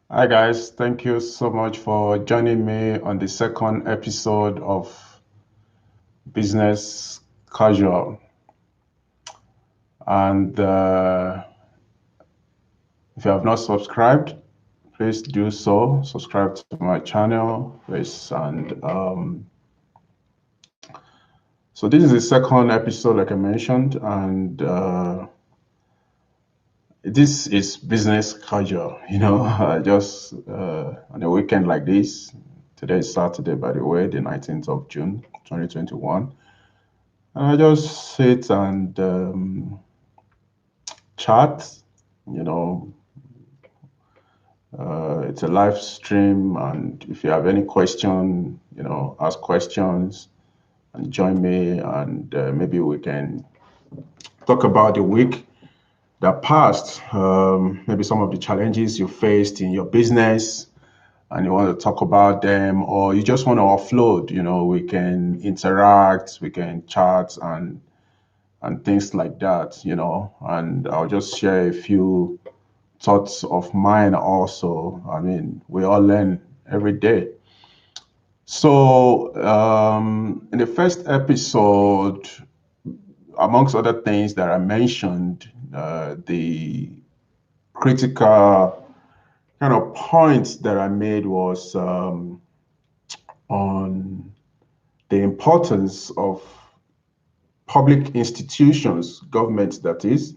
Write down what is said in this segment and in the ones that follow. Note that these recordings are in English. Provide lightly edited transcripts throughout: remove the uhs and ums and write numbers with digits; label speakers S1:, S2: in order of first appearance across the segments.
S1: Hi guys, thank you so much for joining me on the second episode of Business Casual. And if you have not subscribed, please do so. Subscribe to my channel, please. And so this is the second episode, like I mentioned, and this is business casual. Just on a weekend like this. Today is Saturday, by the way, the 19th of June, 2021. I just sit and chat. You know, it's a live stream, and if you have any question, ask questions and join me, and maybe we can talk about the week that passed. Maybe some of the challenges you faced in your business, and you want to talk about them, or you just want to offload. We can interact, we can chat, and things like that, and I'll just share a few thoughts of mine also. I mean, we all learn every day. So, in the first episode, amongst other things that I mentioned, the critical kind of points that I made was on the importance of public institutions, government that is,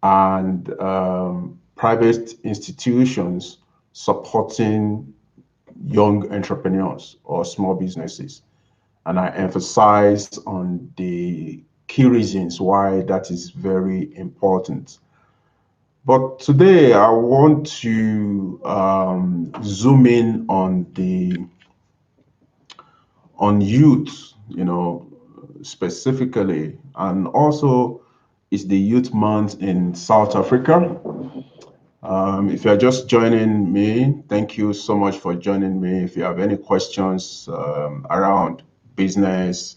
S1: and private institutions supporting young entrepreneurs or small businesses. And I emphasize on the key reasons why that is very important. But today I want to zoom in on the on youth, specifically, and also it's the Youth Month in South Africa. If you're just joining me, thank you so much for joining me. If you have any questions around business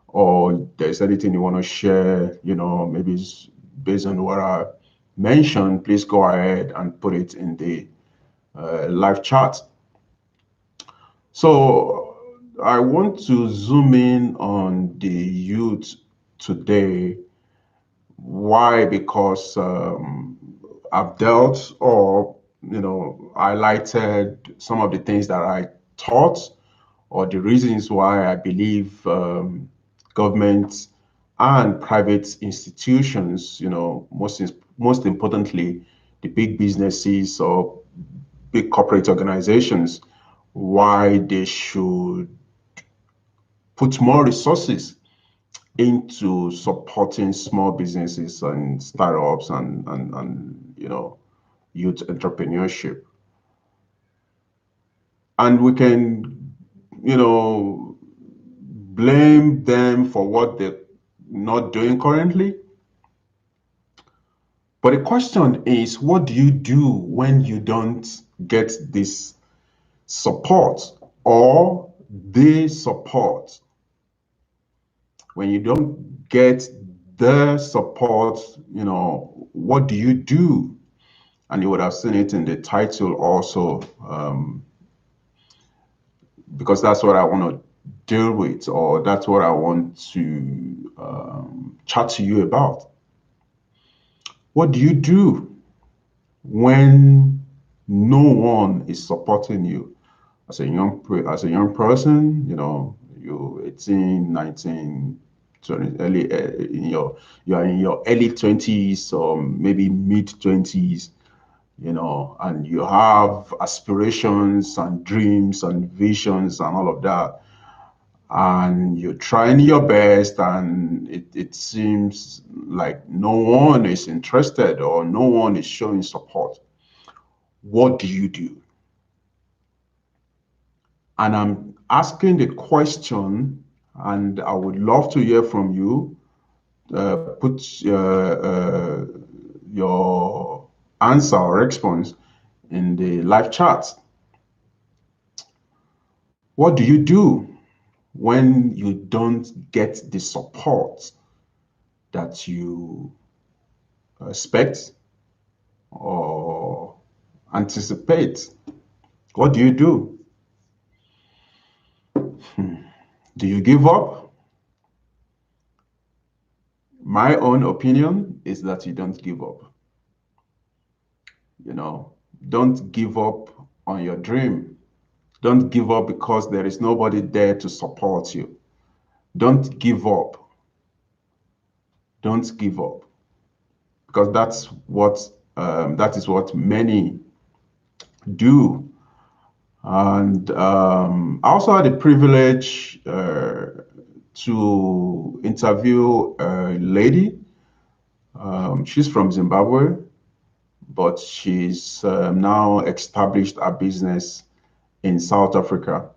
S1: or there's anything you want to share, maybe it's based on what I mentioned, please go ahead and put it in the live chat. So I want to zoom in on the youth today. Why? Because I've dealt or highlighted some of the things that I taught or the reasons why I believe governments and private institutions, most importantly, the big businesses or big corporate organizations, why they should put more resources into supporting small businesses and startups and youth entrepreneurship. And we can, blame them for what they're not doing currently. But the question is, what do you do when you don't get this support or the support? When you don't get the support, what do you do? And you would have seen it in the title also, because that's what I want to deal with, or that's what I want to chat to you about. What do you do when no one is supporting you as a young person? You 18, 19, 20, early you are in your early 20s or maybe mid 20s, and you have aspirations and dreams and visions and all of that, and you're trying your best, and it seems like no one is interested or no one is showing support. What do you do? And I'm asking the question, and I would love to hear from you. Put your answer or response in the live chat. What do you do when you don't get the support that you expect or anticipate? What do you do? Do you give up? My own opinion is that you don't give up. You know, don't give up on your dream. Don't give up because there is nobody there to support you. Don't give up. Don't give up because that is what many do. And I also had the privilege to interview a lady. She's from Zimbabwe, but she's now established a business in South Africa.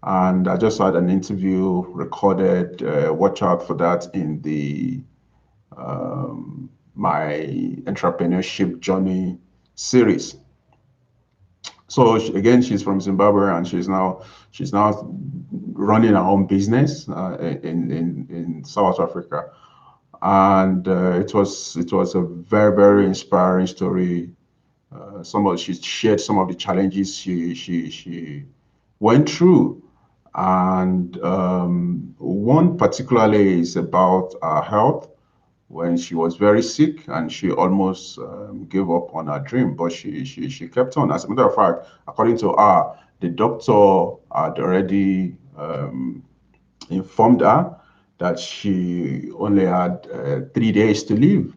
S1: And I just had an interview recorded. Watch out for that in the my entrepreneurship journey series. So again, she's from Zimbabwe, and she's now running her own business in South Africa. And it was a very inspiring story. She shared some of the challenges she went through, and one particularly is about her health when she was very sick and she almost gave up on her dream, but she kept on. As a matter of fact, according to her, the doctor had already informed her that she only had 3 days to live.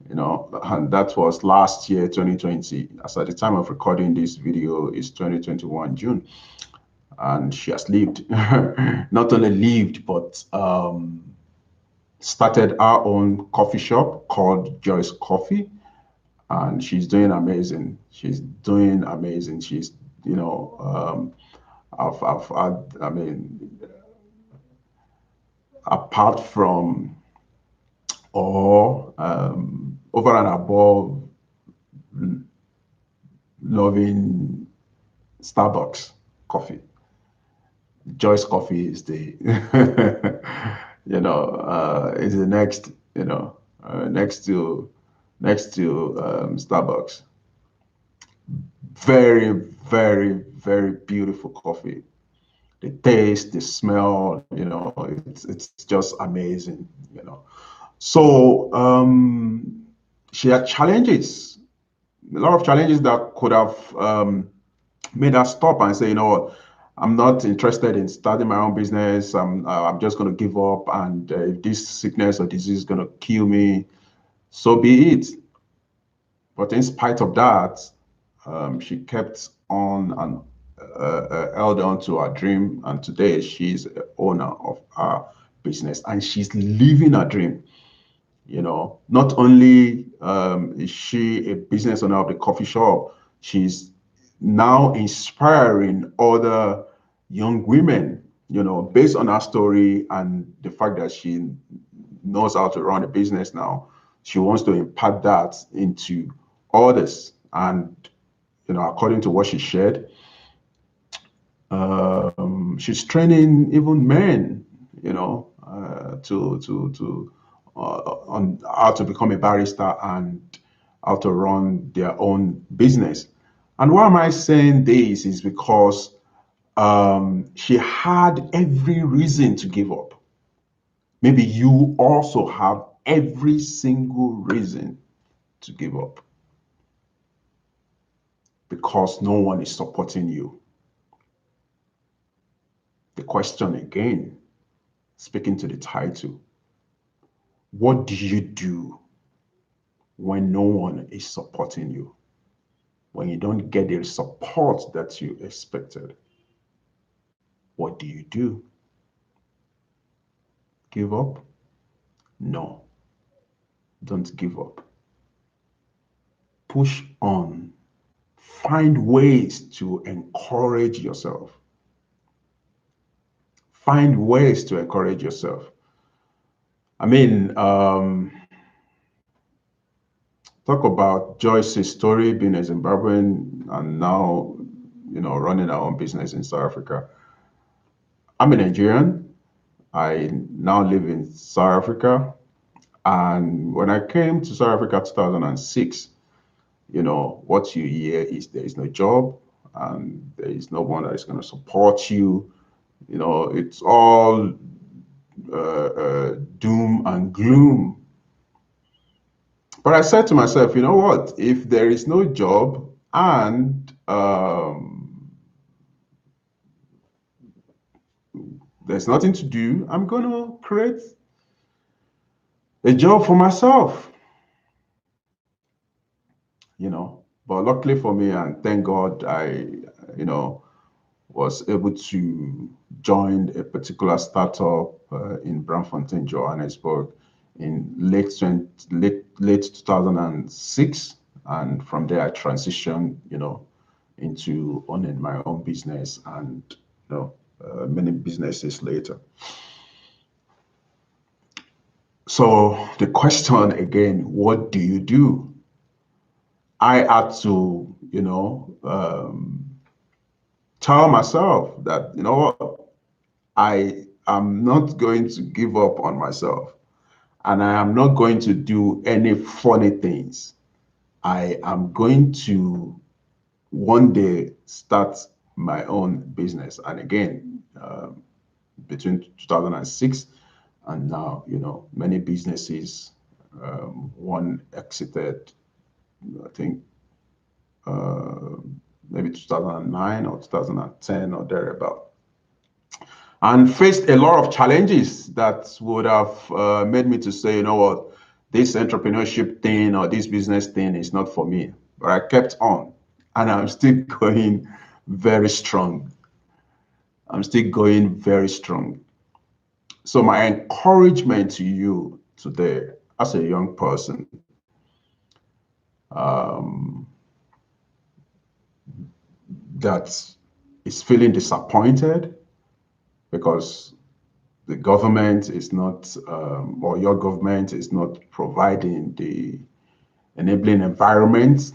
S1: And that was last year, 2020. As at the time of recording this video is 2021 June, and she has lived. Not only lived, but started our own coffee shop called Joyce Coffee, and she's doing amazing. She's doing amazing. She's, I mean, apart from or over and above loving Starbucks coffee, Joyce Coffee is the, is the next, next to Starbucks. Very, very beautiful coffee. The taste, the smell, it's just amazing. So she had challenges, a lot of challenges that could have made her stop and say, what, I'm not interested in starting my own business. I'm just going to give up, and if this sickness or disease is going to kill me, so be it. But in spite of that, she kept on and held on to her dream, and today she's the owner of her business and she's living her dream. Not only is she a business owner of the coffee shop, she's now inspiring other young women, based on her story and the fact that she knows how to run a business now. She wants to impart that into others. And, according to what she shared, she's training even men, on how to become a barrister and how to run their own business. And why am I saying this is because she had every reason to give up. Maybe you also have every single reason to give up because no one is supporting you. The question again, speaking to the title, what do you do when no one is supporting you? When you don't get the support that you expected? What do you do? Give up? No, don't give up. Push on. Find ways to encourage yourself. Find ways to encourage yourself. I mean, talk about Joyce's story, being a Zimbabwean and now, running our own business in South Africa. I'm a Nigerian. I now live in South Africa. And when I came to South Africa 2006, what you hear is there is no job. and there is no one that is going to support you. It's all doom and gloom. But I said to myself, you know what? If there is no job and there's nothing to do, I'm going to create a job for myself, But luckily for me, and thank God, I was able to join a particular startup in Braamfontein, Johannesburg, in late 2006, and from there I transitioned, into owning my own business, and many businesses later. So the question again, what do you do? I had to, tell myself that, you know what, I am not going to give up on myself, and I am not going to do any funny things. I am going to one day start my own business. And again, between 2006 and now, many businesses, one exited, I think, maybe 2009 or 2010 or thereabout, and faced a lot of challenges that would have made me to say, you know what, this entrepreneurship thing or this business thing is not for me. But I kept on, and I'm still going very strong. I'm still going very strong. So my encouragement to you today, as a young person, that is feeling disappointed because the government is not, or your government is not providing the enabling environment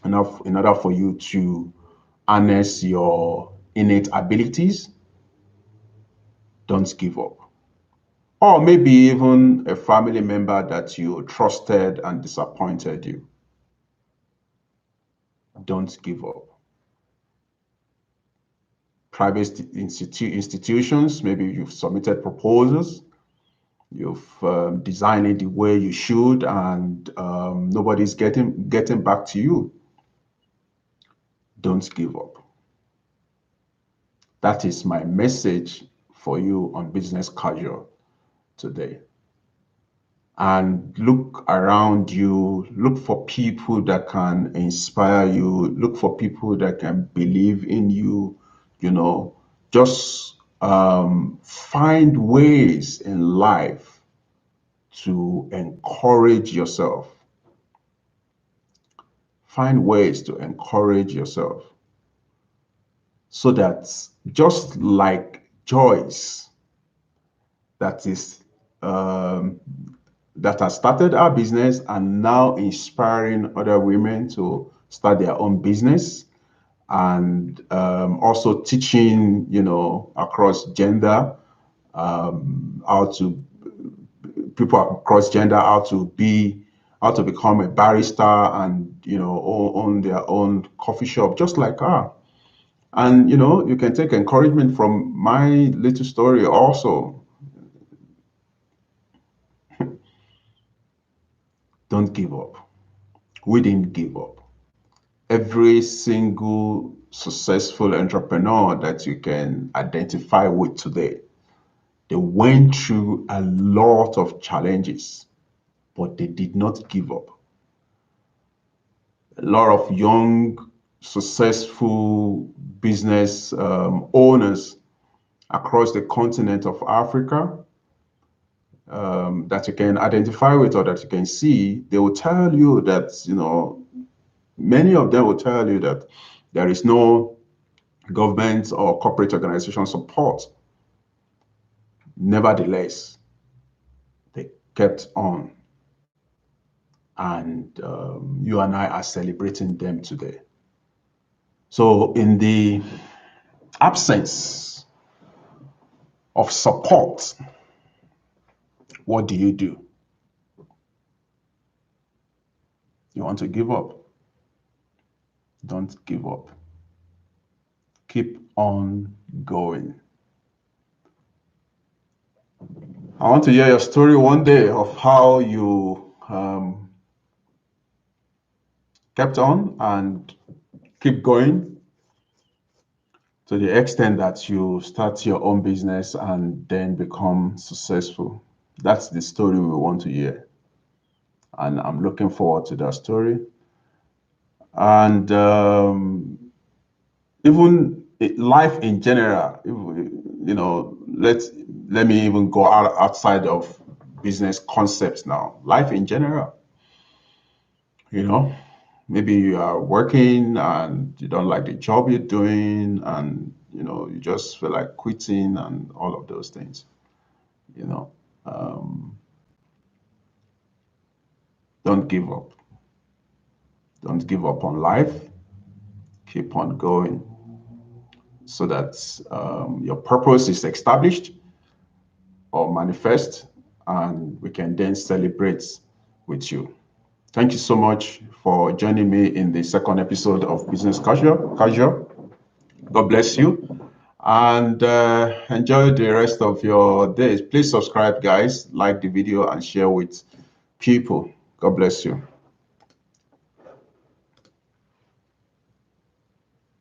S1: enough in order for you to harness your innate abilities, don't give up. Or maybe even a family member that you trusted and disappointed you, don't give up. Private institutions, maybe you've submitted proposals, you've designed it the way you should, and nobody's getting back to you. Don't give up. That is my message for you on Business Casual today. And look around you, look for people that can inspire you, look for people that can believe in you, just find ways in life to encourage yourself. Find ways to encourage yourself so that, just like Joyce, that has started our business and now inspiring other women to start their own business, and also teaching, across gender, how to people across gender how to become a barista and own their own coffee shop, just like her. And you can take encouragement from my little story also. Don't give up. We didn't give up. Every single successful entrepreneur that you can identify with today, they went through a lot of challenges, but they did not give up. A lot of young, successful business owners across the continent of Africa, that you can identify with or that you can see, they will tell you that, many of them will tell you that there is no government or corporate organization support. Nevertheless, they kept on. And you and I are celebrating them today. So in the absence of support, what do? You want to give up? Don't give up. keep on going. I want to hear your story one day of how you kept on and keep going to the extent that you start your own business and then become successful. That's the story we want to hear. And I'm looking forward to that story. And even life in general, let me even go outside of business concepts now. Life in general, maybe you are working and you don't like the job you're doing, and you just feel like quitting and all of those things. Don't give up. Don't give up on life. Keep on going so that your purpose is established or manifest, and we can then celebrate with you. Thank you so much for joining me in the second episode of Business Casual. God bless you, and enjoy the rest of your days. Please subscribe, guys, like the video, and share with people. God bless you.